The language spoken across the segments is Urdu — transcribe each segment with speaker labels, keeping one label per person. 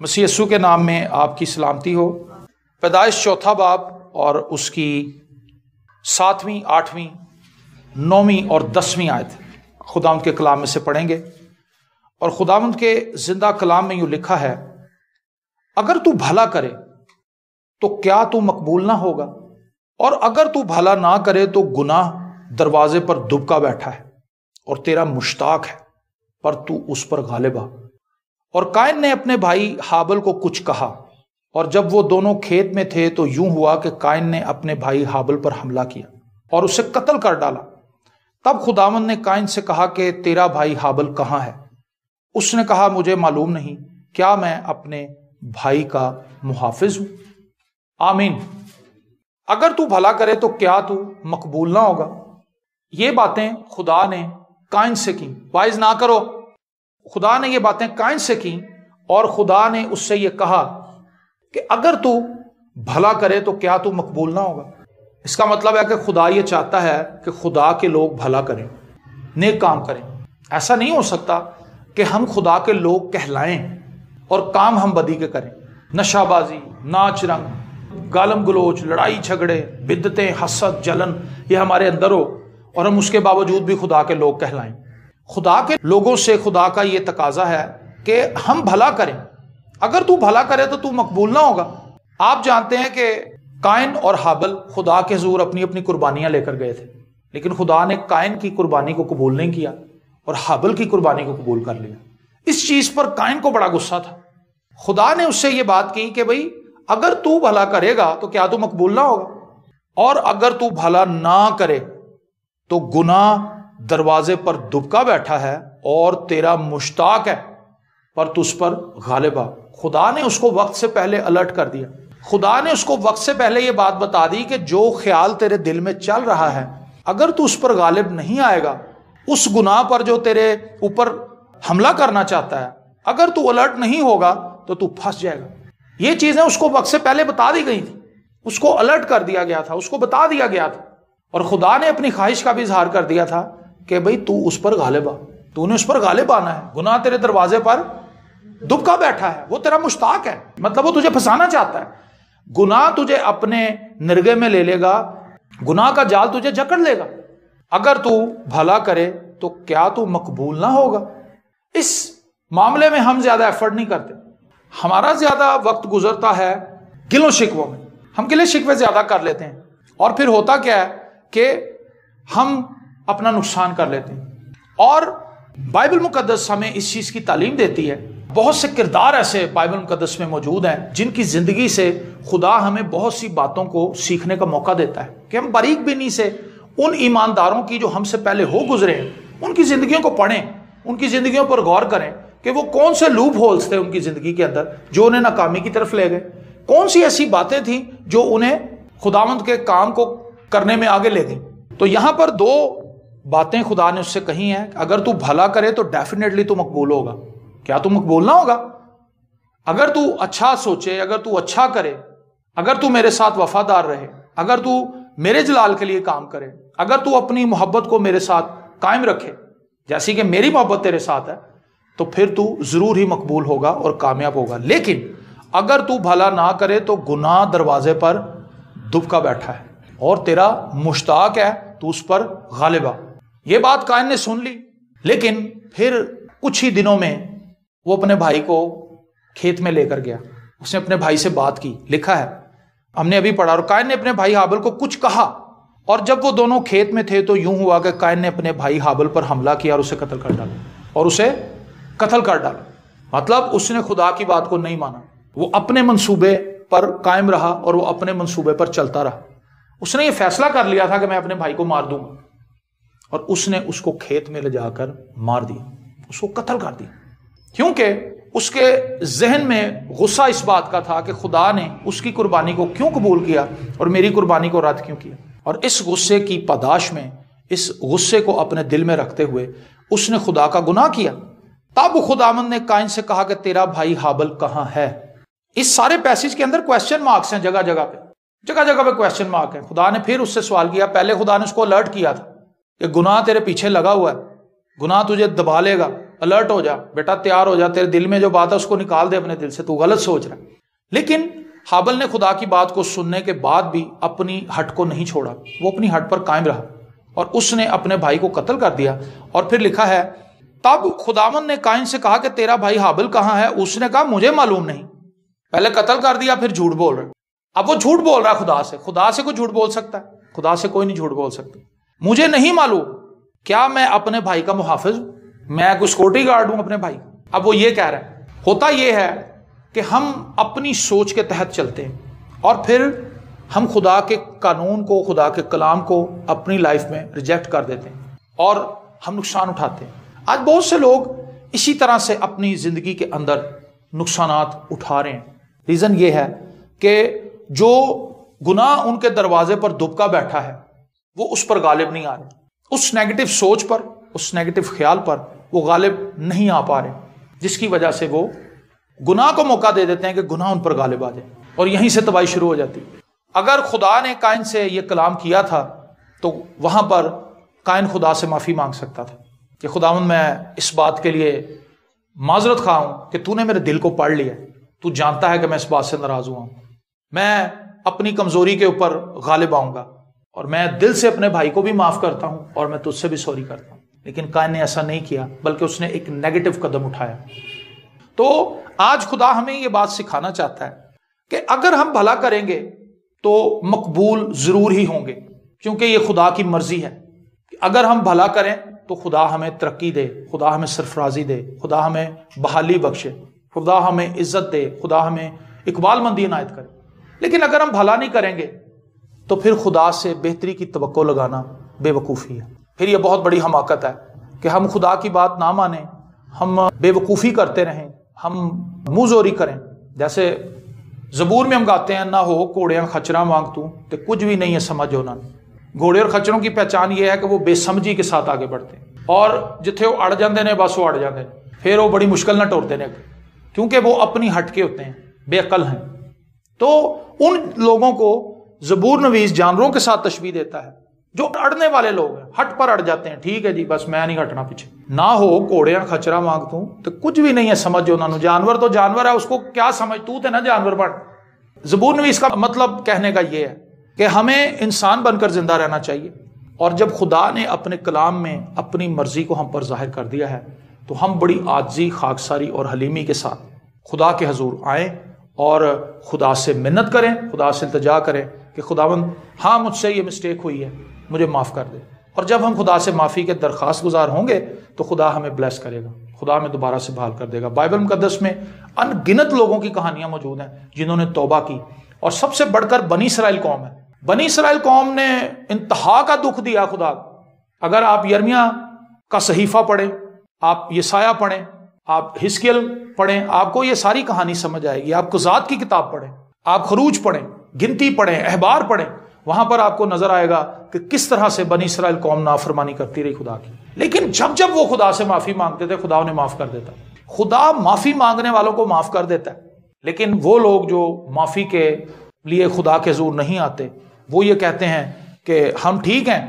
Speaker 1: مسیح یسوع کے نام میں آپ کی سلامتی ہو۔ پیدائش چوتھا باب اور اس کی 7ویں، 8ویں، 9ویں اور 10ویں آیت خداوند کے کلام میں سے پڑھیں گے۔ اور خداوند کے زندہ کلام میں یوں لکھا ہے، اگر تو بھلا کرے تو کیا تو مقبول نہ ہوگا، اور اگر تو بھلا نہ کرے تو گناہ دروازے پر دبکا بیٹھا ہے اور تیرا مشتاق ہے، پر تو اس پر غالب آ۔ اور قائن نے اپنے بھائی ہابل کو کچھ کہا، اور جب وہ دونوں کھیت میں تھے تو یوں ہوا کہ قائن نے اپنے بھائی ہابل پر حملہ کیا اور اسے قتل کر ڈالا۔ تب خداوند نے قائن سے کہا کہ تیرا بھائی ہابل کہاں ہے؟ اس نے کہا، مجھے معلوم نہیں، کیا میں اپنے بھائی کا محافظ ہوں؟ آمین۔ اگر تو بھلا کرے تو کیا تو مقبول نہ ہوگا؟ یہ باتیں خدا نے قائن سے کی۔ وائز نہ کرو، خدا نے یہ باتیں قائن سے کی، اور خدا نے اس سے یہ کہا کہ اگر تو بھلا کرے تو کیا تو مقبول نہ ہوگا۔ اس کا مطلب ہے کہ خدا یہ چاہتا ہے کہ خدا کے لوگ بھلا کریں، نیک کام کریں۔ ایسا نہیں ہو سکتا کہ ہم خدا کے لوگ کہلائیں اور کام ہم بدی کے کریں، نشہ بازی، ناچ رنگ، گالم گلوچ، لڑائی جھگڑے، بدعتیں، حسد، جلن یہ ہمارے اندر ہو، اور ہم اس کے باوجود بھی خدا کے لوگ کہلائیں۔ خدا کے لوگوں سے خدا کا یہ تقاضا ہے کہ ہم بھلا کریں۔ اگر تو بھلا کرے تو مقبول نہ ہوگا۔ آپ جانتے ہیں کہ قائن اور ہابل خدا کے حضور اپنی اپنی قربانیاں لے کر گئے تھے، لیکن خدا نے قائن کی قربانی کو قبول نہیں کیا اور ہابل کی قربانی کو قبول کر لیا۔ اس چیز پر قائن کو بڑا غصہ تھا۔ خدا نے اس سے یہ بات کی کہ بھئی اگر تو بھلا کرے گا تو کیا تو مقبول نہ ہوگا، اور اگر تو بھلا نہ کرے تو گناہ دروازے پر دبکا بیٹھا ہے اور تیرا مشتاق ہے، پر تو اس پر غالب آ۔ خدا نے اس کو وقت سے پہلے الرٹ کر دیا۔ خدا نے اس کو وقت سے پہلے یہ بات بتا دی کہ جو خیال تیرے دل میں چل رہا ہے، اگر تو اس پر غالب نہیں آئے گا، اس گناہ پر جو تیرے اوپر حملہ کرنا چاہتا ہے، اگر تو الرٹ نہیں ہوگا تو تو پھنس جائے گا۔ یہ چیزیں اس کو وقت سے پہلے بتا دی گئی تھی، اس کو الرٹ کر دیا گیا تھا، اس کو بتا دیا گیا تھا، اور خدا نے اپنی خواہش کا بھی اظہار کر دیا تھا کہ بھئی تو اس پر غالب آ، تو نے اس پر غالب آنا ہے۔ گناہ تیرے دروازے پر دبکا بیٹھا ہے، وہ تیرا مشتاق ہے، مطلب وہ تجھے پھنسانا چاہتا ہے۔ گناہ تجھے اپنے نرغے میں لے لے گا، گناہ کا جال تجھے جکڑ لے گا۔ اگر تو بھلا کرے تو کیا تو مقبول نہ ہوگا؟ اس معاملے میں ہم زیادہ ایفرٹ نہیں کرتے، ہمارا زیادہ وقت گزرتا ہے گلوں شکووں میں، ہم گلے شکوے زیادہ کر لیتے ہیں، اور پھر ہوتا کیا ہے کہ ہم اپنا نقصان کر لیتے ہیں۔ اور بائبل مقدس ہمیں اس چیز کی تعلیم دیتی ہے۔ بہت سے کردار ایسے بائبل مقدس میں موجود ہیں جن کی زندگی سے خدا ہمیں بہت سی باتوں کو سیکھنے کا موقع دیتا ہے کہ ہم باریک بینی سے ان ایمانداروں کی جو ہم سے پہلے ہو گزرے ہیں، ان کی زندگیوں کو پڑھیں، ان کی زندگیوں پر غور کریں کہ وہ کون سے لوپ ہولز تھے ان کی زندگی کے اندر جو انہیں ناکامی کی طرف لے گئے، کون سی ایسی باتیں تھیں جو انہیں خداوند کے کام کو کرنے میں آگے لے گئیں۔ تو یہاں پر دو باتیں خدا نے اس سے کہی ہیں، اگر تو بھلا کرے تو ڈیفینیٹلی تو مقبول ہوگا۔ کیا تو مقبول نہ ہوگا؟ اگر تو اچھا سوچے، اگر تو اچھا کرے، اگر تو میرے ساتھ وفادار رہے، اگر تو میرے جلال کے لیے کام کرے، اگر تو اپنی محبت کو میرے ساتھ قائم رکھے جیسی کہ میری محبت تیرے ساتھ ہے، تو پھر تو ضرور ہی مقبول ہوگا اور کامیاب ہوگا۔ لیکن اگر تو بھلا نہ کرے تو گناہ دروازے پر دبکا بیٹھا ہے اور تیرا مشتاق ہے، تو اس پر غالب آ۔ یہ بات قائن نے سن لی، لیکن پھر کچھ ہی دنوں میں وہ اپنے بھائی کو کھیت میں لے کر گیا۔ اس نے اپنے بھائی سے بات کی، لکھا ہے ہم نے ابھی پڑھا، اور قائن نے اپنے بھائی ہابل کو کچھ کہا، اور جب وہ دونوں کھیت میں تھے تو یوں ہوا کہ قائن نے اپنے بھائی ہابل پر حملہ کیا اور اسے قتل کر ڈالا۔ مطلب اس نے خدا کی بات کو نہیں مانا، وہ اپنے منصوبے پر قائم رہا اور وہ اپنے منصوبے پر چلتا رہا۔ اس نے یہ فیصلہ کر لیا تھا کہ میں اپنے بھائی کو مار دوں گا، اور اس نے اس کو کھیت میں لے جا کر مار دیا، اس کو قتل کر دیا، کیونکہ اس کے ذہن میں غصہ اس بات کا تھا کہ خدا نے اس کی قربانی کو کیوں قبول کیا اور میری قربانی کو رد کیوں کیا۔ اور اس غصے کی پاداش میں، اس غصے کو اپنے دل میں رکھتے ہوئے اس نے خدا کا گناہ کیا۔ تب خداوند نے قائن سے کہا کہ تیرا بھائی ہابل کہاں ہے؟ اس سارے پیسیج کے اندر کویسچن مارکس ہیں، جگہ جگہ پہ کویسچن مارک ہے۔ خدا نے پھر اس سے سوال کیا۔ پہلے خدا نے اس کو الرٹ کیا تھا کہ گناہ تیرے پیچھے لگا ہوا ہے، گناہ تجھے دبا لے گا، الرٹ ہو جا بیٹا، تیار ہو جا، تیرے دل میں جو بات ہے اس کو نکال دے اپنے دل سے، تو غلط سوچ رہا ہے۔ لیکن حابل نے خدا کی بات کو سننے کے بعد بھی اپنی ہٹ کو نہیں چھوڑا، وہ اپنی ہٹ پر قائم رہا اور اس نے اپنے بھائی کو قتل کر دیا۔ اور پھر لکھا ہے تب خداوند نے قائن سے کہا کہ تیرا بھائی حابل کہاں ہے؟ اس نے کہا مجھے معلوم نہیں۔ پہلے قتل کر دیا، پھر جھوٹ بول رہا۔ اب وہ جھوٹ بول رہا ہے خدا سے۔ خدا سے کوئی جھوٹ بول سکتا ہے؟ خدا سے کوئی نہیں جھوٹ بول سکتا۔ مجھے نہیں معلوم، کیا میں اپنے بھائی کا محافظ ہوں؟ میں کوئی سیکورٹی گارڈ ہوں اپنے بھائی؟ اب وہ یہ کہہ رہا ہے۔ ہوتا یہ ہے کہ ہم اپنی سوچ کے تحت چلتے ہیں اور پھر ہم خدا کے قانون کو، خدا کے کلام کو اپنی لائف میں ریجیکٹ کر دیتے ہیں اور ہم نقصان اٹھاتے ہیں۔ آج بہت سے لوگ اسی طرح سے اپنی زندگی کے اندر نقصانات اٹھا رہے ہیں۔ ریزن یہ ہے کہ جو گناہ ان کے دروازے پر دبکا بیٹھا ہے وہ اس پر غالب نہیں آ رہے، اس نیگیٹو سوچ پر، اس نیگیٹو خیال پر وہ غالب نہیں آ پا رہے، جس کی وجہ سے وہ گناہ کو موقع دے دیتے ہیں کہ گناہ ان پر غالب آ جائے اور یہیں سے تباہی شروع ہو جاتی۔ اگر خدا نے قائن سے یہ کلام کیا تھا تو وہاں پر قائن خدا سے معافی مانگ سکتا تھا کہ خداوند میں اس بات کے لیے معذرت خواہ ہوں کہ تو نے میرے دل کو پڑھ لیا، تو جانتا ہے کہ میں اس بات سے ناراض ہوا ہوں، میں اپنی کمزوری کے اوپر غالب آؤں گا اور میں دل سے اپنے بھائی کو بھی معاف کرتا ہوں اور میں تجھ سے بھی سوری کرتا ہوں۔ لیکن قائن نے ایسا نہیں کیا، بلکہ اس نے ایک نیگیٹو قدم اٹھایا۔ تو آج خدا ہمیں یہ بات سکھانا چاہتا ہے کہ اگر ہم بھلا کریں گے تو مقبول ضرور ہی ہوں گے، کیونکہ یہ خدا کی مرضی ہے۔ اگر ہم بھلا کریں تو خدا ہمیں ترقی دے، خدا ہمیں سرفرازی دے، خدا ہمیں بحالی بخشے، خدا ہمیں عزت دے، خدا ہمیں اقبال مندی عنایت کرے۔ لیکن اگر ہم بھلا نہیں کریں گے تو پھر خدا سے بہتری کی توقع لگانا بے وقوفی ہے۔ پھر یہ بہت بڑی حماقت ہے کہ ہم خدا کی بات نہ مانیں، ہم بے وقوفی کرتے رہیں، ہم منہ زوری کریں۔ جیسے زبور میں ہم گاتے ہیں، نہ ہو کوڑیاں خچراں مانگ تو کہ کچھ بھی نہیں ہے سمجھ ہونا۔ گھوڑے اور خچروں کی پہچان یہ ہے کہ وہ بے سمجھی کے ساتھ آگے بڑھتے ہیں اور جتھے وہ اڑ جاندے نے بس وہ اڑ جاندے نے، پھر وہ بڑی مشکل نہ ٹورتے نے، کیونکہ وہ اپنی ہٹ کے ہوتے ہیں، بے عقل ہیں۔ تو ان لوگوں کو زبور نویس جانوروں کے ساتھ تشبیہ دیتا ہے جو اڑنے والے لوگ ہیں، ہٹ پر اڑ جاتے ہیں، ٹھیک ہے جی بس میں نہیں ہٹنا پیچھے۔ نہ ہو کوڑیاں خچرا مانگتا ہوں تو کچھ بھی نہیں ہے سمجھ انہوں نے، جانور تو جانور ہے، اس کو کیا سمجھ، تو تے نہ جانور بن۔ زبور نویس کا مطلب کہنے کا یہ ہے کہ ہمیں انسان بن کر زندہ رہنا چاہیے، اور جب خدا نے اپنے کلام میں اپنی مرضی کو ہم پر ظاہر کر دیا ہے تو ہم بڑی عاجزی، خاکساری اور حلیمی کے ساتھ خدا کے حضور آئیں اور خدا سے منت کریں، خدا سے التجا کریں کہ خداوند ہاں مجھ سے یہ مسٹیک ہوئی ہے، مجھے معاف کر دے۔ اور جب ہم خدا سے معافی کے درخواست گزار ہوں گے تو خدا ہمیں بلیس کرے گا، خدا ہمیں دوبارہ سے بحال کر دے گا۔ بائبل مقدس میں ان گنت لوگوں کی کہانیاں موجود ہیں جنہوں نے توبہ کی، اور سب سے بڑھ کر بنی اسرائیل قوم ہے۔ بنی اسرائیل قوم نے انتہا کا دکھ دیا خدا کو۔ اگر آپ یرمیہ کا صحیفہ پڑھیں، آپ یسایہ پڑھیں، آپ حزقیل پڑھیں، آپ کو یہ ساری کہانی سمجھ آئے گی۔ آپ قضات کی کتاب پڑھیں، آپ خروج پڑھیں، گنتی پڑھیں، احبار پڑھیں، وہاں پر آپ کو نظر آئے گا کہ کس طرح سے بنی اسرائیل قوم نافرمانی کرتی رہی خدا کی۔ لیکن جب جب وہ خدا سے معافی مانگتے تھے خدا انہیں معاف کر دیتا۔ خدا معافی مانگنے والوں کو معاف کر دیتا ہے، لیکن وہ لوگ جو معافی کے لیے خدا کے حضور نہیں آتے وہ یہ کہتے ہیں کہ ہم ٹھیک ہیں،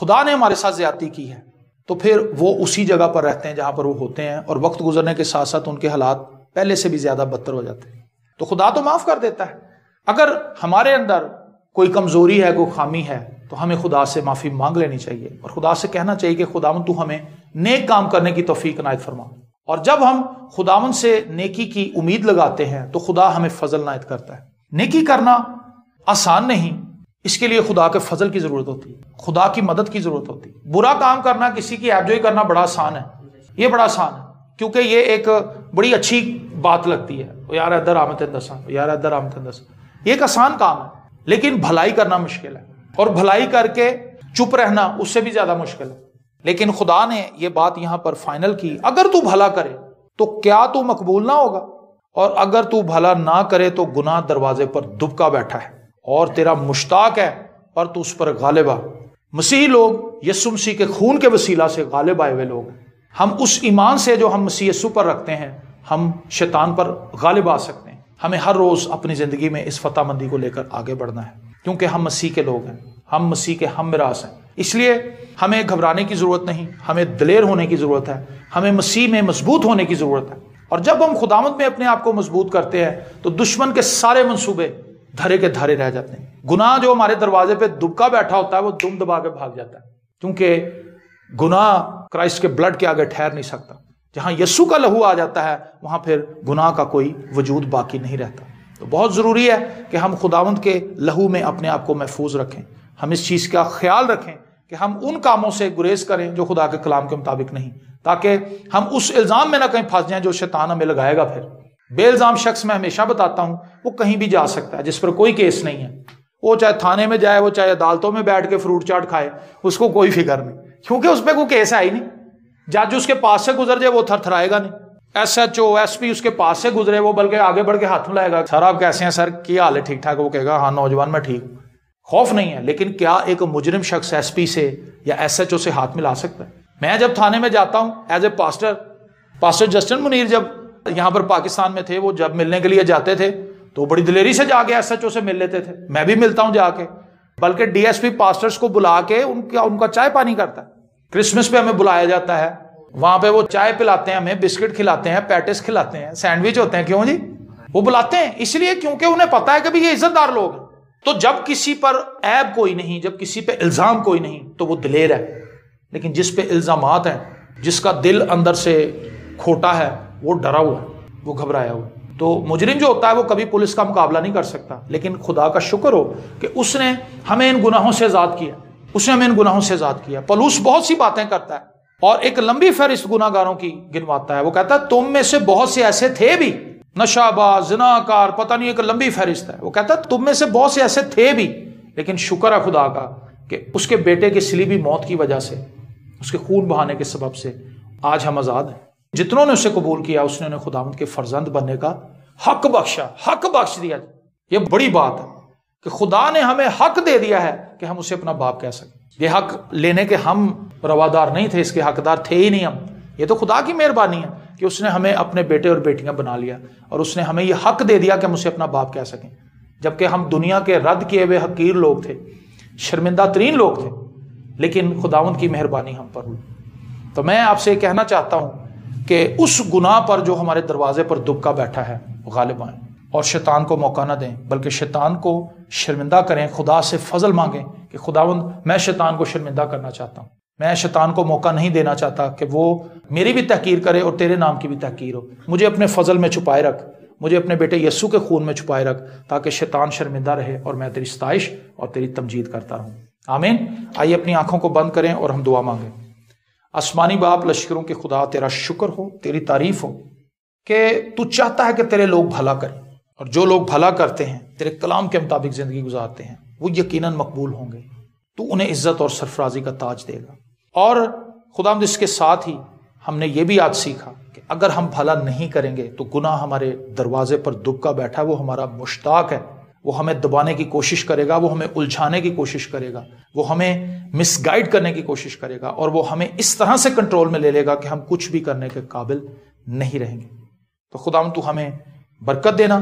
Speaker 1: خدا نے ہمارے ساتھ زیادتی کی ہے، تو پھر وہ اسی جگہ پر رہتے ہیں جہاں پر وہ ہوتے ہیں، اور وقت گزرنے کے ساتھ ساتھ ان کے حالات پہلے سے بھی زیادہ بدتر ہو جاتے ہیں۔ تو خدا تو معاف کر دیتا ہے۔ اگر ہمارے اندر کوئی کمزوری ہے، کوئی خامی ہے، تو ہمیں خدا سے معافی مانگ لینی چاہیے اور خدا سے کہنا چاہیے کہ خداوند تو ہمیں نیک کام کرنے کی توفیق عنایت فرما۔ اور جب ہم خداوند سے نیکی کی امید لگاتے ہیں تو خدا ہمیں فضل عنایت کرتا ہے۔ نیکی کرنا آسان نہیں، اس کے لیے خدا کے فضل کی ضرورت ہوتی ہے، خدا کی مدد کی ضرورت ہوتی ہے۔ برا کام کرنا، کسی کی عیب جوئی کرنا بڑا آسان ہے، یہ بڑا آسان ہے، کیونکہ یہ ایک بڑی اچھی بات لگتی ہے، یار ادھر آمد دساں، یار ادھر آمد دساں، یہ ایک آسان کام ہے۔ لیکن بھلائی کرنا مشکل ہے، اور بھلائی کر کے چپ رہنا اس سے بھی زیادہ مشکل ہے۔ لیکن خدا نے یہ بات یہاں پر فائنل کی، اگر تو بھلا کرے تو کیا تو مقبول نہ ہوگا، اور اگر تو بھلا نہ کرے تو گناہ دروازے پر دبکا بیٹھا ہے اور تیرا مشتاق ہے اور تو اس پر غالب آ۔ مسیحی لوگ یسوع مسیح کے خون کے وسیلہ سے غالب آئے ہوئے لوگ ہیں۔ ہم اس ایمان سے جو ہم مسیح یسوع پر رکھتے ہیں ہم شیطان پر غالب آ سکتے ہیں۔ ہمیں ہر روز اپنی زندگی میں اس فتح مندی کو لے کر آگے بڑھنا ہے، کیونکہ ہم مسیح کے لوگ ہیں، ہم مسیح کے ہم میراث ہیں۔ اس لیے ہمیں گھبرانے کی ضرورت نہیں، ہمیں دلیر ہونے کی ضرورت ہے، ہمیں مسیح میں مضبوط ہونے کی ضرورت ہے. اور جب ہم خداوند میں اپنے آپ کو مضبوط کرتے ہیں تو دشمن کے سارے منصوبے دھرے کے دھرے رہ جاتے ہیں. گناہ جو ہمارے دروازے پہ دبکا بیٹھا ہوتا ہے وہ دم دبا کے بھاگ جاتا ہے، کیونکہ گناہ کرائسٹ کے بلڈ کے آگے ٹھہر نہیں سکتا. جہاں یسوع کا لہو آ جاتا ہے وہاں پھر گناہ کا کوئی وجود باقی نہیں رہتا. تو بہت ضروری ہے کہ ہم خداوند کے لہو میں اپنے آپ کو محفوظ رکھیں. ہم اس چیز کا خیال رکھیں کہ ہم ان کاموں سے گریز کریں جو خدا کے کلام کے مطابق نہیں، تاکہ ہم اس الزام میں نہ کہیں پھنس جائیں جو شیطان ہمیں لگائے گا. پھر بے الزام شخص میں ہمیشہ بتاتا ہوں وہ کہیں بھی جا سکتا ہے جس پر کوئی کیس نہیں ہے. وہ چاہے تھانے میں جائے، وہ چاہے عدالتوں میں بیٹھ کے فروٹ چاٹ کھائے، اس کو کوئی فکر نہیں، کیونکہ اس پہ کوئی کیس ہے ہی نہیں. جج اس کے پاس سے گزر جائے وہ تھر تھرائے گا نہیں. S H O S P اس کے پاس سے گزرے وہ بلکہ آگے بڑھ کے ہاتھ ملائے گا، سر آپ کیسے ہیں، سر کیا حال ہے، ٹھیک ٹھاک. وہ کہے گا ہاں نوجوان میں ٹھیک ہوں. خوف نہیں ہے. لیکن کیا ایک مجرم شخص ایس پی سے یا ایس ایچ او سے ہاتھ ملا سکتا ہے؟ میں جب تھانے میں جاتا ہوں as a pastor Justin Munir جب یہاں پر پاکستان میں تھے، وہ جب ملنے کے لیے جاتے تھے تو بڑی دلیری سے جا کے ایس ایچ او سے مل لیتے تھے. میں بھی ملتا ہوں جا کے، بلکہ ڈی ایس پی پاسٹرز کو بلا کے ان کا چائے پانی کرتا ہے. کرسمس پہ ہمیں بلایا جاتا ہے، وہاں پہ وہ چائے پلاتے ہیں، ہمیں بسکٹ کھلاتے ہیں، پیٹس کھلاتے ہیں، سینڈوچ ہوتے ہیں. کیوں جی؟ وہ بلاتے ہیں اس لیے کیونکہ انہیں پتا ہے کہ بھی یہ عزت دار لوگ ہیں. تو جب کسی پر عیب کوئی نہیں، جب کسی پہ الزام کوئی نہیں تو وہ دلیر ہے. لیکن جس پہ الزامات ہیں، جس کا دل اندر سے کھوٹا ہے، وہ ڈرا ہوا ہے، وہ گھبرایا ہوا ہے. تو مجرم جو ہوتا ہے وہ کبھی پولیس کا مقابلہ نہیں کر سکتا. لیکن خدا کا شکر ہو کہ اس نے ہمیں ان گناہوں سے آزاد کیا، اس نے ہمیں ان گناہوں سے آزاد کیا. پولس بہت سی باتیں کرتا ہے اور ایک لمبی فہرست گناہ گاروں کی گنواتا ہے. وہ کہتا ہے تم میں سے بہت سے ایسے تھے بھی، نشہ باز، زناکار، پتہ نہیں، ایک لمبی فہرست ہے. وہ کہتا ہے تم میں سے بہت سے ایسے تھے بھی، لیکن شکر ہے خدا کا کہ اس کے بیٹے کی صلیبی موت کی وجہ سے، اس کے خون بہانے کے سبب سے آج ہم آزاد ہیں. جتنوں نے اسے قبول کیا اس نے انہیں خداوند کے فرزند بننے کا حق بخشا، حق بخش دیا. یہ بڑی بات ہے کہ خدا نے ہمیں حق دے دیا ہے کہ ہم اسے اپنا باپ کہہ سکیں. یہ حق لینے کے ہم روادار نہیں تھے، اس کے حقدار تھے ہی نہیں ہم. یہ تو خدا کی مہربانی ہے کہ اس نے ہمیں اپنے بیٹے اور بیٹیاں بنا لیا اور اس نے ہمیں یہ حق دے دیا کہ ہم اسے اپنا باپ کہہ سکیں. جبکہ ہم دنیا کے رد کیے ہوئے حقیر لوگ تھے، شرمندہ ترین لوگ تھے، لیکن خداوند کی مہربانی ہم پر ہوئی. تو میں آپ سے کہنا چاہتا ہوں کہ اس گناہ پر جو ہمارے دروازے پر دبکا بیٹھا ہے غالب آئیں اور شیطان کو موقع نہ دیں، بلکہ شیطان کو شرمندہ کریں. خدا سے فضل مانگیں کہ خداوند میں شیطان کو شرمندہ کرنا چاہتا ہوں، میں شیطان کو موقع نہیں دینا چاہتا کہ وہ میری بھی تحقیر کرے اور تیرے نام کی بھی تحقیر ہو. مجھے اپنے فضل میں چھپائے رکھ، مجھے اپنے بیٹے یسوع کے خون میں چھپائے رکھ، تاکہ شیطان شرمندہ رہے اور میں تیری ستائش اور تیری تمجید کرتا رہوں. آمین. آئیے اپنی آنکھوں کو بند کریں اور ہم دعا مانگیں. آسمانی باپ، لشکروں کے خدا، تیرا شکر ہو، تیری تعریف ہو کہ تو چاہتا ہے کہ تیرے لوگ بھلا کریں، اور جو لوگ بھلا کرتے ہیں، تیرے کلام کے مطابق زندگی گزارتے ہیں، وہ یقیناً مقبول ہوں گے. تو انہیں عزت اور سرفرازی کا تاج دے گا. اور خداوند اس کے ساتھ ہی ہم نے یہ بھی آج سیکھا کہ اگر ہم بھلا نہیں کریں گے تو گناہ ہمارے دروازے پر دبکا بیٹھا، وہ ہمارا مشتاق ہے، وہ ہمیں دبانے کی کوشش کرے گا، وہ ہمیں الجھانے کی کوشش کرے گا، وہ ہمیں مس گائیڈ کرنے کی کوشش کرے گا، اور وہ ہمیں اس طرح سے کنٹرول میں لے لے گا کہ ہم کچھ بھی کرنے کے قابل نہیں رہیں گے. تو خداوند تو ہمیں برکت دینا.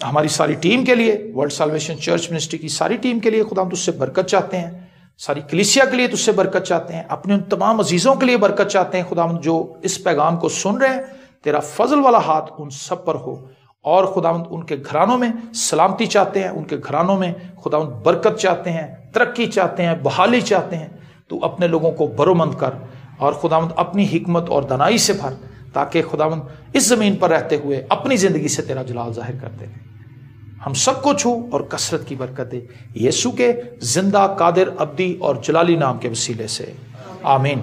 Speaker 1: ہماری ساری ٹیم کے لیے، ورلڈ سالویشن چرچ منسٹری کی ساری ٹیم کے لیے خداوند تجھ سے برکت چاہتے ہیں، ساری کلیسیا کے لیے تجھ سے برکت چاہتے ہیں، اپنے ان تمام عزیزوں کے لیے برکت چاہتے ہیں خداوند جو اس پیغام کو سن رہے ہیں. تیرا فضل والا ہاتھ ان سب پر ہو، اور خداوند ان کے گھرانوں میں سلامتی چاہتے ہیں، ان کے گھرانوں میں خداوند برکت چاہتے ہیں، ترقی چاہتے ہیں، بحالی چاہتے ہیں. تو اپنے لوگوں کو برومند کر اور خداوند اپنی حکمت اور دانائی سے بھر، تاکہ خداوند اس زمین پر رہتے ہوئے اپنی زندگی سے تیرا جلال ظاہر کرتے ہیں. ہم سب کو چھو اور کثرت کی برکت دے، یسوع کے زندہ، قادر، ابدی اور جلالی نام کے وسیلے سے، آمین.